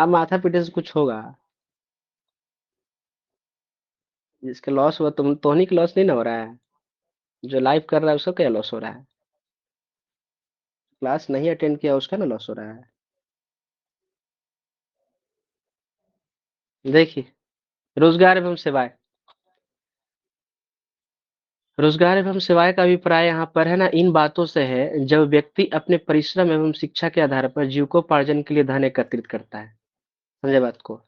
अब माथा पीटे से कुछ होगा? जिसका लॉस हुआ तुम तोहनी का लॉस नहीं ना हो रहा है? जो लाइव कर रहा है उसका क्या लॉस हो रहा है? क्लास नहीं अटेंड किया उसका ना लॉस हो रहा है। देखिए, रोजगार एवं सेवाएं, रोजगार एवं सेवाएं का अभिप्राय यहाँ पर है ना इन बातों से है, जब व्यक्ति अपने परिश्रम एवं शिक्षा के आधार पर जीविकोपार्जन के लिए धन एकत्रित करता है। समझे बात को?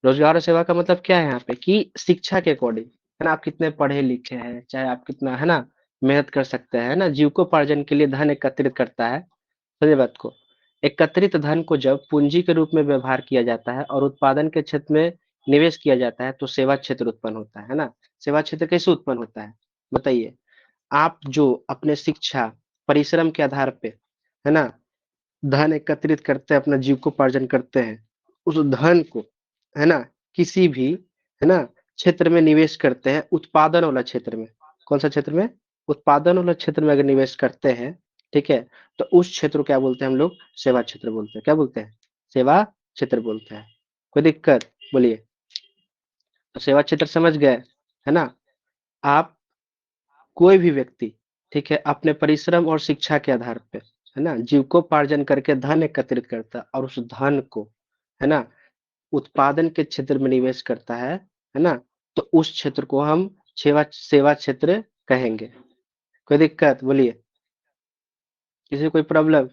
रोजगार और सेवा का मतलब क्या है यहाँ पे कि शिक्षा के अकॉर्डिंग, है ना, आप कितने पढ़े लिखे हैं, चाहे आप कितना, है ना, मेहनत कर सकते हैं, है ना, जीविकोपार्जन के लिए धन एकत्रित करता है। समझे बात को? एकत्रित धन को जब पूंजी के रूप में व्यवहार किया जाता है और उत्पादन के क्षेत्र में निवेश किया जाता है तो सेवा क्षेत्र उत्पन्न होता है ना? सेवा क्षेत्र कैसे उत्पन्न होता है? बताइए। आप जो अपने शिक्षा, परिश्रम के आधार पे, है ना, धन एकत्रित करते हैं, अपना जीविकोपार्जन करते हैं, उस धन को, है ना, किसी भी, है ना, क्षेत्र में निवेश करते हैं, उत्पादन वाला क्षेत्र में। कौन सा क्षेत्र में? उत्पादन वाला क्षेत्र में अगर निवेश करते हैं, ठीक है, तो उस क्षेत्र को क्या बोलते हैं हम लोग? सेवा क्षेत्र बोलते हैं। क्या बोलते हैं? सेवा क्षेत्र बोलते हैं। कोई दिक्कत? बोलिए। तो सेवा क्षेत्र समझ गए, है ना? आप, कोई भी व्यक्ति, ठीक है, अपने परिश्रम और शिक्षा के आधार पे, है ना, जीविकोपार्जन करके धन एकत्रित करता है और उस धन को, है ना, उत्पादन के क्षेत्र में निवेश करता है ना, तो उस क्षेत्र को हम सेवा सेवा क्षेत्र कहेंगे। कोई दिक्कत? बोलिए। किसी को कोई प्रॉब्लम?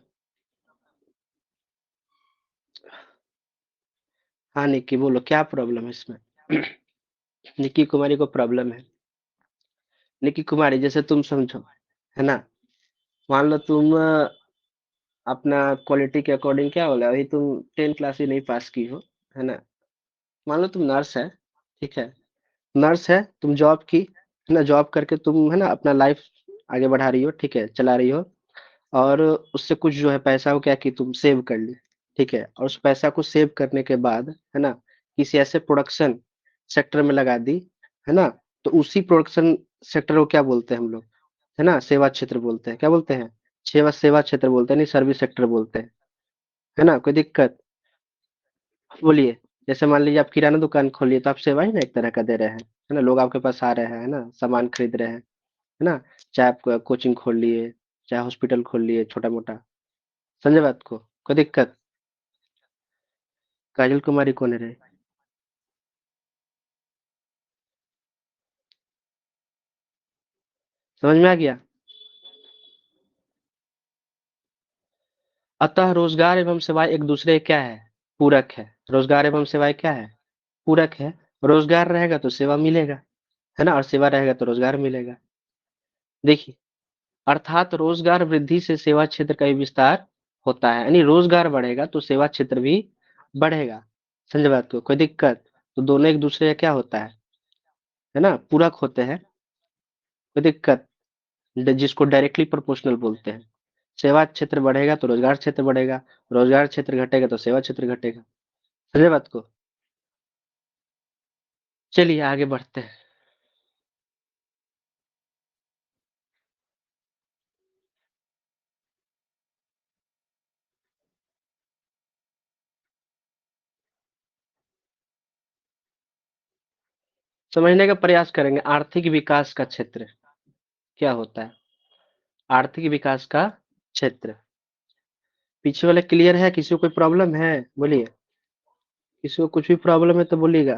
हाँ निक्की बोलो, क्या प्रॉब्लम है इसमें? निक्की कुमारी को प्रॉब्लम है। निक्की कुमारी, जैसे तुम समझो, है ना, मान लो तुम अपना क्वालिटी के अकॉर्डिंग क्या बोला, अभी तुम 10 क्लास ही नहीं पास की हो, है ना, मान लो तुम नर्स है, ठीक है, नर्स है, तुम जॉब की, है ना, जॉब करके तुम, है ना, अपना लाइफ आगे बढ़ा रही हो, ठीक है, चला रही हो, और उससे कुछ जो है पैसा को क्या की तुम सेव कर ली, ठीक है, और उस पैसा को सेव करने के बाद, है ना, किसी ऐसे प्रोडक्शन सेक्टर में लगा दी, है ना, तो उसी प्रोडक्शन सेक्टर को क्या बोलते हैं हम लोग? है ना, सेवा क्षेत्र बोलते हैं। क्या बोलते हैं? सेवा सेवा क्षेत्र बोलते हैं, नहीं सर्विस सेक्टर बोलते हैं। है ना? कोई दिक्कत? बोलिए। जैसे मान लीजिए आप किराना दुकान खोलिए तो आप सेवा ही ना एक तरह का दे रहे हैं, है ना, लोग आपके पास आ रहे हैं, है ना, सामान खरीद रहे हैं, है ना, चाहे आप कोचिंग खोल लिए, चाहे हॉस्पिटल खोल लिए छोटा मोटा। समझे बात को? कोई दिक्कत? काजल कुमारी कौन है रे? समझ में आ गया? अतः रोजगार एवं सेवाएं एक दूसरे के क्या है? पूरक है। रोजगार एवं सेवाएं क्या है? पूरक है। रोजगार रहेगा तो सेवा मिलेगा, है ना, और सेवा रहेगा तो रोजगार मिलेगा। देखिए, अर्थात रोजगार वृद्धि से सेवा क्षेत्र का भी विस्तार होता है, यानी रोजगार बढ़ेगा तो सेवा क्षेत्र भी बढ़ेगा। समझे बात को? कोई दिक्कत? तो दोनों एक दूसरे का क्या होता है ना, पूरक होते हैं। कोई दिक्कत? जिसको डायरेक्टली प्रोपोर्शनल बोलते हैं। सेवा क्षेत्र बढ़ेगा तो रोजगार क्षेत्र बढ़ेगा, रोजगार क्षेत्र घटेगा तो सेवा क्षेत्र घटेगा। समझे बात को? चलिए आगे बढ़ते हैं। समझने का प्रयास करेंगे आर्थिक विकास का क्षेत्र क्या होता है। आर्थिक विकास का क्षेत्र, पीछे वाले क्लियर है? किसी को कोई प्रॉब्लम है? बोलिए। किसी को कुछ भी प्रॉब्लम है तो बोलिएगा।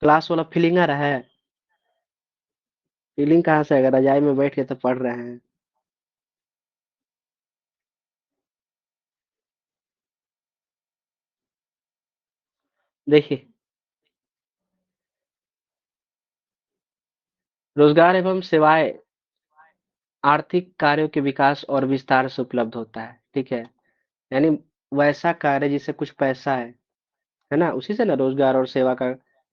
क्लास वाला फीलिंग आ रहा है? फीलिंग कहाँ से आएगा? रजाई में बैठ के तो पढ़ रहे हैं। देखिए, रोजगार एवं सेवाएं आर्थिक कार्यों के विकास और विस्तार से उपलब्ध होता है, ठीक है, यानी वैसा कार्य जिससे कुछ पैसा है ना, उसी से ना रोजगार और सेवा का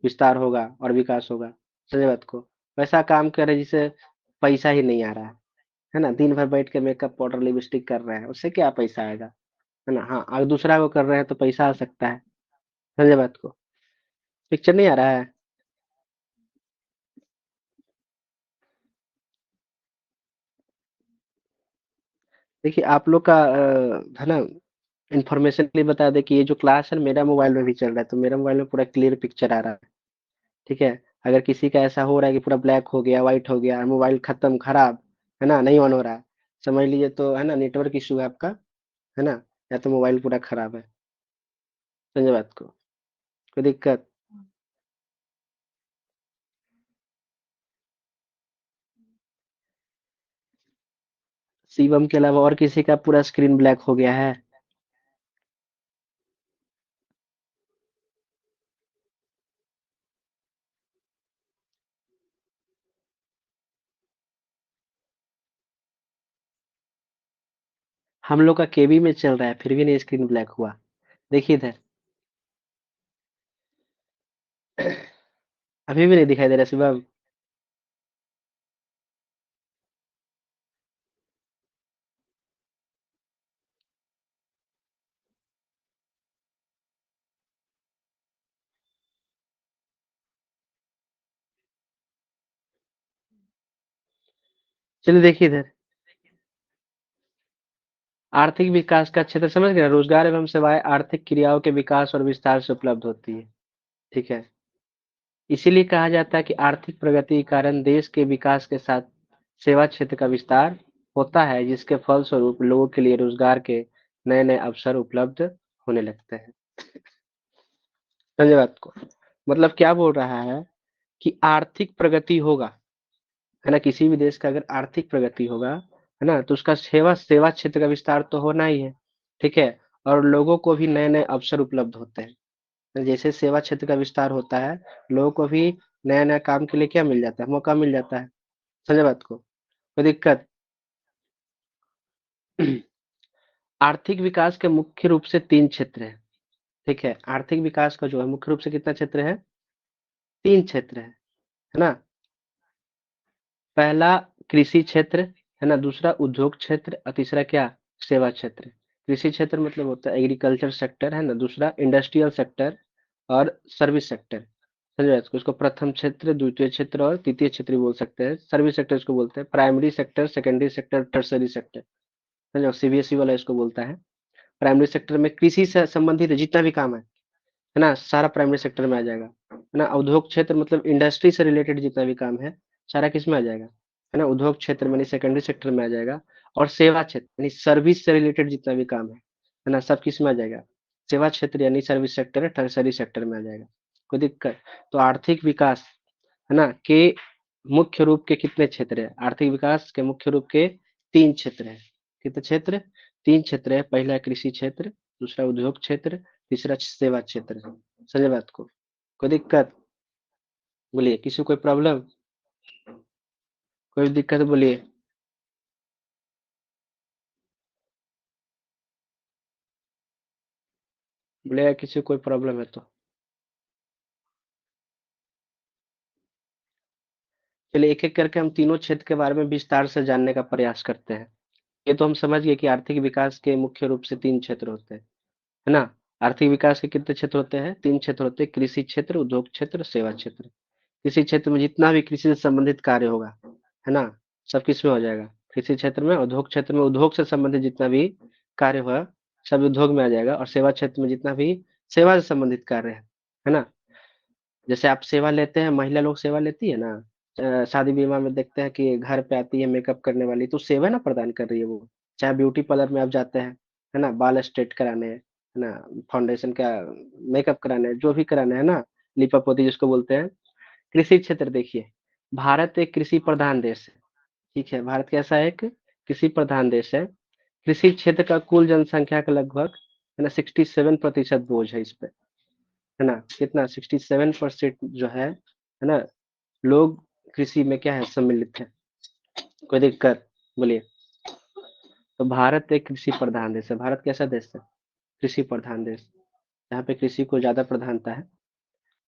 विस्तार होगा और विकास होगा। समझे बात को? वैसा काम करे जिससे पैसा ही नहीं आ रहा है ना, दिन भर बैठ के मेकअप पाउडर लिपस्टिक कर रहे हैं, उससे क्या पैसा आएगा? है ना, हाँ, अगर दूसरा को कर रहे हैं तो पैसा आ सकता है। समझे बात को? पिक्चर नहीं आ रहा है? देखिए आप लोग का है ना, इन्फॉर्मेशन के लिए बता दें कि ये जो क्लास है मेरा मोबाइल में भी चल रहा है, तो मेरा मोबाइल में पूरा क्लियर पिक्चर आ रहा है, ठीक है? अगर किसी का ऐसा हो रहा है कि पूरा ब्लैक हो गया, व्हाइट हो गया, मोबाइल खत्म, खराब, है ना, नहीं ऑन हो रहा है, समझ लीजिए तो है ना नेटवर्क इश्यू है आपका, है ना? या तो मोबाइल पूरा खराब है, समझे बात को? कोई दिक्कत? शिवम के अलावा और किसी का पूरा स्क्रीन ब्लैक हो गया है? हम लोग का केबी में चल रहा है, फिर भी नहीं स्क्रीन ब्लैक हुआ। देखिए इधर, अभी भी नहीं दिखाई दे रहा शिवम। चलिए देखिए इधर, आर्थिक विकास का क्षेत्र समझ गए, रोजगार एवं सेवाएं आर्थिक क्रियाओं के विकास और विस्तार से उपलब्ध होती है, ठीक है? इसीलिए कहा जाता है कि आर्थिक प्रगति के कारण देश के विकास के साथ सेवा क्षेत्र का विस्तार होता है, जिसके फलस्वरूप लोगों के लिए रोजगार के नए नए अवसर उपलब्ध होने लगते हैं। समझे बात को? मतलब क्या बोल रहा है कि आर्थिक प्रगति होगा, है ना, किसी भी देश का अगर आर्थिक प्रगति होगा, है ना, तो उसका सेवा सेवा क्षेत्र का विस्तार तो होना ही है, ठीक है? और लोगों को भी नए नए अवसर उपलब्ध होते हैं। जैसे सेवा क्षेत्र का विस्तार होता है, लोगों को भी नया नया काम के लिए क्या मिल जाता है, मौका मिल जाता है। समझे बात को? कोई दिक्कत? आर्थिक विकास के मुख्य रूप से 3 क्षेत्र हैं, ठीक है? आर्थिक विकास का जो है मुख्य रूप से कितना क्षेत्र है? 3 क्षेत्र है ना? पहला कृषि क्षेत्र, है ना? दूसरा उद्योग क्षेत्र और तीसरा क्या? सेवा क्षेत्र। कृषि क्षेत्र मतलब होता है एग्रीकल्चर सेक्टर, है ना? दूसरा इंडस्ट्रियल सेक्टर और सर्विस सेक्टर। समझे इसको? इसको प्रथम क्षेत्र, द्वितीय क्षेत्र और तृतीय क्षेत्र भी बोल सकते हैं। सर्विस सेक्टर इसको बोलते हैं। Primary sector, secondary sector, tertiary sector. समझो सीबीएसई वाला इसको बोलता है। प्राइमरी सेक्टर में कृषि से संबंधित जितना भी काम है ना, सारा प्राइमरी सेक्टर में आ जाएगा, है ना? उद्योग क्षेत्र मतलब इंडस्ट्री से रिलेटेड जितना भी काम है, सारा किस में आ जाएगा, है ना? उद्योग क्षेत्र में, सेकेंडरी सेक्टर में आ जाएगा। और सेवा क्षेत्र यानी सर्विस से रिलेटेड जितना भी काम है ना, सब किस में आ जाएगा? सेवा क्षेत्र यानी सर्विस सेक्टर, टर्सरी सेक्टर में आ जाएगा। कोई दिक्कत? तो आर्थिक विकास, है ना, के मुख्य रूप के कितने क्षेत्र है? आर्थिक विकास के मुख्य रूप के 3 क्षेत्र है। कितने क्षेत्र? 3 क्षेत्र है। पहला कृषि क्षेत्र, दूसरा उद्योग क्षेत्र, तीसरा सेवा क्षेत्र। समझे बात को? कोई दिक्कत? बोलिए, किसी को कोई प्रॉब्लम? कोई दिक्कत बोलिए। बोलेगा किसी को कोई प्रॉब्लम है तो। चलिए एक एक करके हम तीनों क्षेत्र के बारे में विस्तार से जानने का प्रयास करते हैं। ये तो हम समझ गए कि आर्थिक विकास के मुख्य रूप से 3 क्षेत्र होते हैं, है ना? आर्थिक विकास के कितने क्षेत्र होते हैं? 3 क्षेत्र होते हैं, कृषि क्षेत्र, उद्योग क्षेत्र, सेवा क्षेत्र। कृषि क्षेत्र में जितना भी कृषि से संबंधित कार्य होगा, है ना, सब किस में हो जाएगा? कृषि क्षेत्र में। उद्योग क्षेत्र में उद्योग से संबंधित जितना भी कार्य हुआ, सब उद्योग में आ जाएगा। और सेवा क्षेत्र में जितना भी सेवा से संबंधित कार्य है ना, जैसे आप सेवा लेते हैं, महिला लोग सेवा लेती है ना, शादी विवाह में देखते हैं कि घर पे आती है मेकअप करने वाली, तो सेवा ना प्रदान कर रही है वो। चाहे ब्यूटी पार्लर में आप जाते हैं, है ना, बाल स्ट्रेट कराने, है ना, फाउंडेशन का मेकअप कराने, जो भी कराने है ना, लिपा पोती जिसको बोलते हैं। कृषि क्षेत्र देखिए, भारत एक कृषि प्रधान देश है, ठीक है? भारत कैसा है? एक कृषि प्रधान देश है। कृषि क्षेत्र का कुल जनसंख्या का लगभग, है ना, 67% बोझ है इस पे, है ना? कितना? 67% जो है ना, लोग कृषि में क्या है, सम्मिलित है। कोई दिक्कत? बोलिए। तो भारत एक कृषि प्रधान देश है। भारत कैसा देश है? कृषि प्रधान देश, यहाँ पे कृषि को ज्यादा प्रधानता है।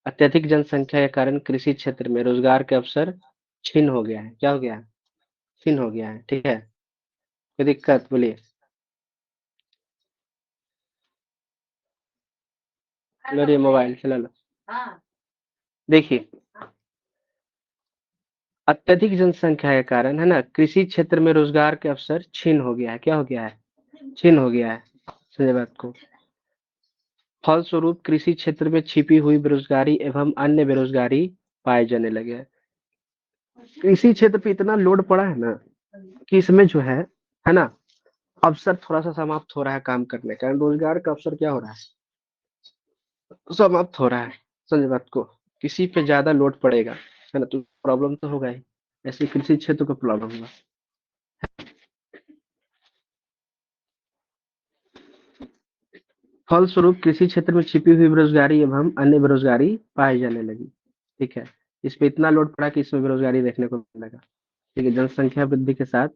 अत्यधिक जनसंख्या के कारण कृषि क्षेत्र में रोजगार के अवसर छीन हो गया है। क्या हो गया है? छीन हो गया है, ठीक है? कोई दिक्कत? बोलिए। लो ये मोबाइल चला लो। देखिए, अत्यधिक जनसंख्या के कारण है ना कृषि क्षेत्र में रोजगार के अवसर छीन हो गया है। क्या हो गया है? छीन हो गया है। समझे बात को? फलस्वरूप कृषि क्षेत्र में छिपी हुई बेरोजगारी एवं अन्य बेरोजगारी पाए जाने लगे हैं। कृषि क्षेत्र पे इतना लोड पड़ा है ना कि इसमें जो है ना, अवसर थोड़ा सा समाप्त हो रहा है काम करने का। रोजगार का अवसर क्या हो रहा है? समाप्त हो रहा है। समझे बात को? किसी पे ज्यादा लोड पड़ेगा है ना, तो प्रॉब्लम तो होगा ही। ऐसे कृषि क्षेत्र को प्रॉब्लम होगा। फलस्वरूप कृषि क्षेत्र में छिपी हुई बेरोजगारी एवं अन्य बेरोजगारी पाई जाने लगी। ठीक है। इस पे इतना लोड पड़ा कि इसमें बेरोजगारी देखने को मिलेगा। ठीक है। जनसंख्या वृद्धि के साथ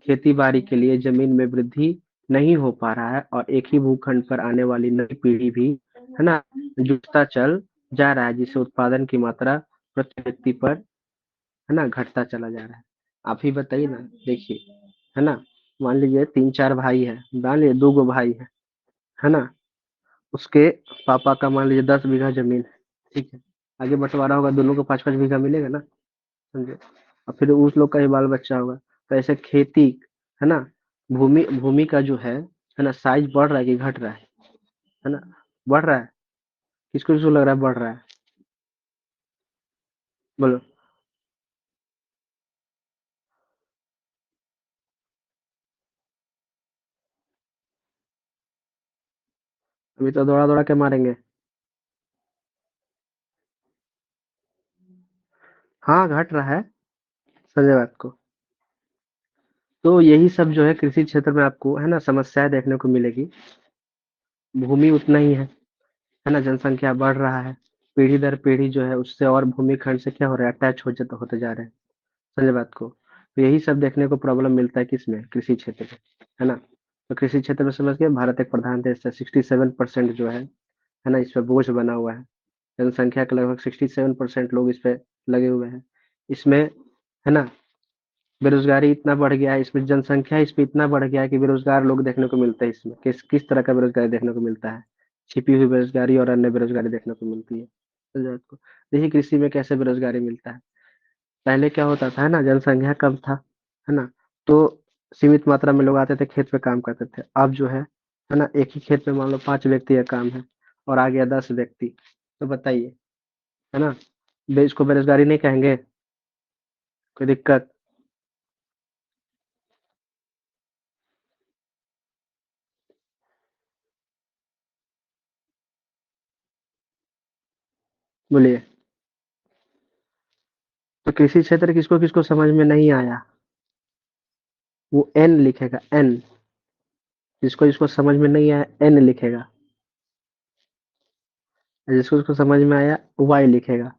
खेती बाड़ी के लिए जमीन में वृद्धि नहीं हो पा रहा है और एक ही भूखंड पर आने वाली नई पीढ़ी भी है ना जुटता चल जा रहा है, जिससे उत्पादन की मात्रा प्रति व्यक्ति पर है ना घटता चला जा रहा है। आप ही बताइए ना। देखिए, है ना, मान लीजिए 3-4 भाई है, मान लीजिए 2 गो भाई है ना, उसके पापा का मान लीजिए 10 बीघा जमीन है। ठीक है। आगे बंटवारा होगा, दोनों को 5-5 बीघा मिलेगा ना। समझे? और फिर उस लोग का ही बाल बच्चा होगा। तो ऐसे खेती है ना, भूमि भूमि का जो है ना, साइज बढ़ रहा है कि घट रहा है ना? बढ़ रहा है। किसको किसको लग रहा है बढ़ रहा है? बोलो। अभी तो दौड़ा दौड़ा के मारेंगे। हाँ, घट रहा है। समझे बात को? तो यही सब जो है कृषि क्षेत्र में आपको है ना समस्याएं देखने को मिलेगी। भूमि उतना ही है ना, जनसंख्या बढ़ रहा है। पीढ़ी दर पीढ़ी जो है उससे और भूमि खंड से क्या हो रहा है, अटैच होते जा रहे हैं। समझे बात को? तो यही सब देखने को प्रॉब्लम मिलता है किसमें, कृषि क्षेत्र में। है ना? तो कृषि क्षेत्र में समझ गए, भारत एक प्रधान देश है। 67% जो है ना, इस पे बोझ बना हुआ है। जनसंख्या के लगभग 67% लोग इस पे लगे हुए हैं। इसमें है ना बेरोजगारी इतना बढ़ गया है, इसमें जनसंख्या इस पे इतना बढ़ गया है कि बेरोजगार लोग देखने को मिलते हैं इसमें। किस किस तरह का बेरोजगारी देखने को मिलता है? छिपी हुई बेरोजगारी और अन्य बेरोजगारी देखने को मिलती है। समझे बात को? देखिए कृषि में कैसे बेरोजगारी मिलता है। पहले क्या होता था, है ना, जनसंख्या कम था, है ना, तो सीमित मात्रा में लोग आते थे, खेत पे काम करते थे। अब जो है ना, एक ही खेत में मान लो 5 व्यक्ति का काम है और आ गया 10 व्यक्ति। तो बताइए, है ना, इसको बेरोजगारी नहीं कहेंगे? कोई दिक्कत? बोलिए। तो कृषि क्षेत्र किसको किसको समझ में नहीं आया, वो एन लिखेगा, एन। जिसको जिसको समझ में नहीं आया एन लिखेगा, और जिसको जिसको समझ में आया वाई लिखेगा।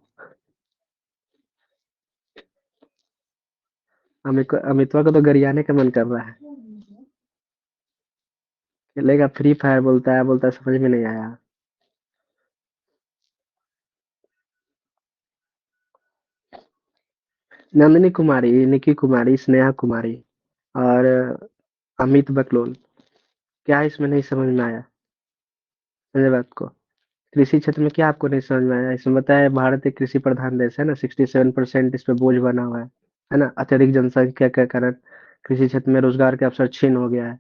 अमितवा को तो गरियाने का मन कर रहा है। खेलेगा फ्री फायर, बोलता है समझ में नहीं आया। नंदिनी कुमारी, निकी कुमारी, स्नेहा कुमारी और अमित बकलोल। क्या इसमें नहीं समझ में आया? समझे बात को? कृषि क्षेत्र में क्या आपको नहीं समझ में आया? इसमें बताया भारत एक कृषि प्रधान देश है ना, 67% इस पे बोझ बना हुआ है ना, अत्यधिक जनसंख्या के कारण कृषि क्षेत्र में रोजगार के अवसर छीन हो गया है।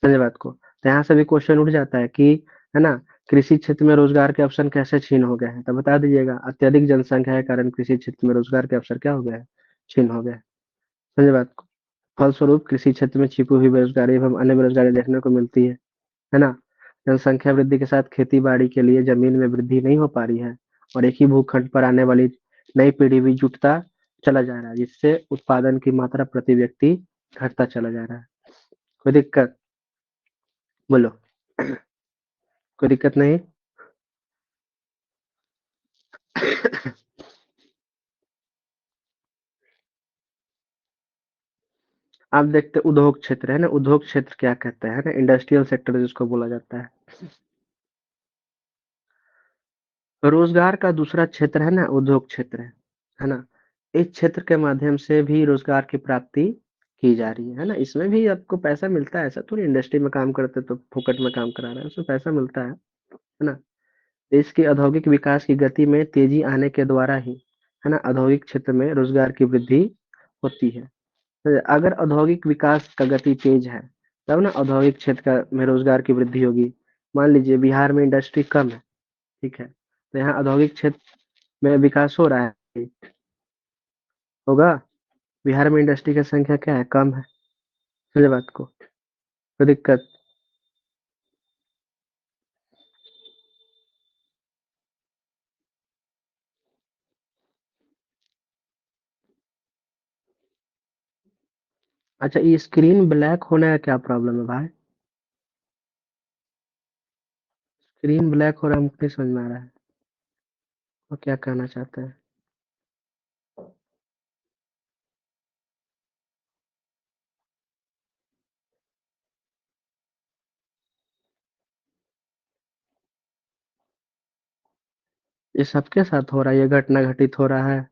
समझे बात को? तो यहाँ से भी क्वेश्चन उठ जाता है कि है ना, कृषि क्षेत्र में रोजगार के अवसर कैसे छीन हो गए हैं? तो बता दीजिएगा, अत्यधिक जनसंख्या के कारण कृषि क्षेत्र में रोजगार के अवसर क्या हो गए हैं? छीन हो गए। समझे बात को? फलस्वरूप कृषि क्षेत्र में छिपी हुई बेरोजगारी एवं अन्य बेरोजगारी देखने को मिलती है ना? जनसंख्या वृद्धि के साथ खेती-बाड़ी के लिए जमीन में वृद्धि नहीं हो पा रही है और एक ही भूखंड पर आने वाली नई पीढ़ी भी जुटता चला जा रहा है, जिससे उत्पादन की मात्रा प्रति व्यक्ति घटता चला जा रहा है। कोई दिक्कत? बोलो। कोई दिक्कत नहीं? आप देखते उद्योग क्षेत्र है ना, उद्योग क्षेत्र क्या कहते हैं ना, इंडस्ट्रियल सेक्टर जिसको बोला जाता है। रोजगार का दूसरा क्षेत्र है ना उद्योग क्षेत्र है ना? इस क्षेत्र के माध्यम से भी रोजगार की प्राप्ति की जा रही है ना? इसमें भी आपको पैसा मिलता है, ऐसा थोड़ी इंडस्ट्री में काम करते तो फुकट में काम करा रहे हैं, उसमें पैसा मिलता है ना? देश के औद्योगिक विकास की गति में तेजी आने के द्वारा ही है ना? औद्योगिक क्षेत्र में रोज़गार की वृद्धि होती है। अगर औद्योगिक विकास का गति तेज है, तब ना औद्योगिक क्षेत्र में रोजगार की वृद्धि होगी। मान लीजिए बिहार में इंडस्ट्री कम है, ठीक है, तो यहाँ औद्योगिक क्षेत्र में विकास हो रहा है, होगा। बिहार में इंडस्ट्री की संख्या क्या है, कम है। समझे बात को, कोई दिक्कत? अच्छा, ये स्क्रीन ब्लैक होने का क्या प्रॉब्लम है भाई? स्क्रीन ब्लैक हो रहा है, मुझे नहीं समझ में आ रहा है, वो क्या कहना चाहते हैं? ये सबके साथ हो रहा है, ये घटना घटित हो रहा है?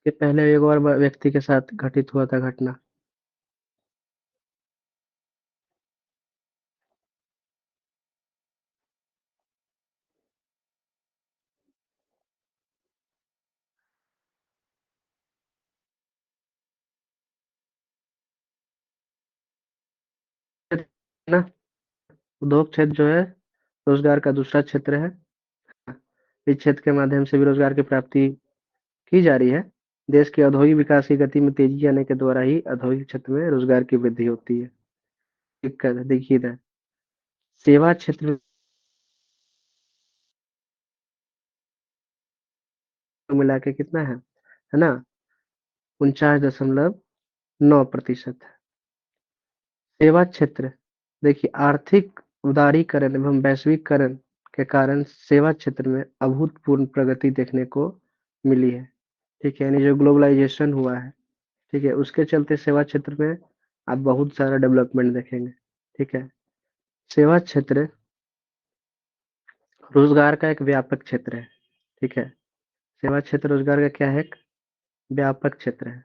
इसके पहले एक और व्यक्ति के साथ घटित हुआ था घटना। ना, उद्योग क्षेत्र जो है रोजगार का दूसरा क्षेत्र है। इस क्षेत्र के माध्यम से भी रोजगार की प्राप्ति की जा रही है। देश के औद्योगिक विकास की गति में तेजी आने के द्वारा ही औद्योगिक क्षेत्र में रोजगार की वृद्धि होती है। दिक्कत है, देखिए इधर सेवा क्षेत्र में मिला के कितना है ना? 49.9%। सेवा क्षेत्र, देखिए आर्थिक उदारीकरण एवं वैश्वीकरण के कारण सेवा क्षेत्र में अभूतपूर्व प्रगति देखने को मिली है। ठीक है, यानी जो ग्लोबलाइजेशन हुआ है, ठीक है, उसके चलते सेवा क्षेत्र में आप बहुत सारा डेवलपमेंट देखेंगे। ठीक है, सेवा क्षेत्र रोजगार का एक व्यापक क्षेत्र है। ठीक है, सेवा क्षेत्र रोजगार का क्या है, एक व्यापक क्षेत्र है।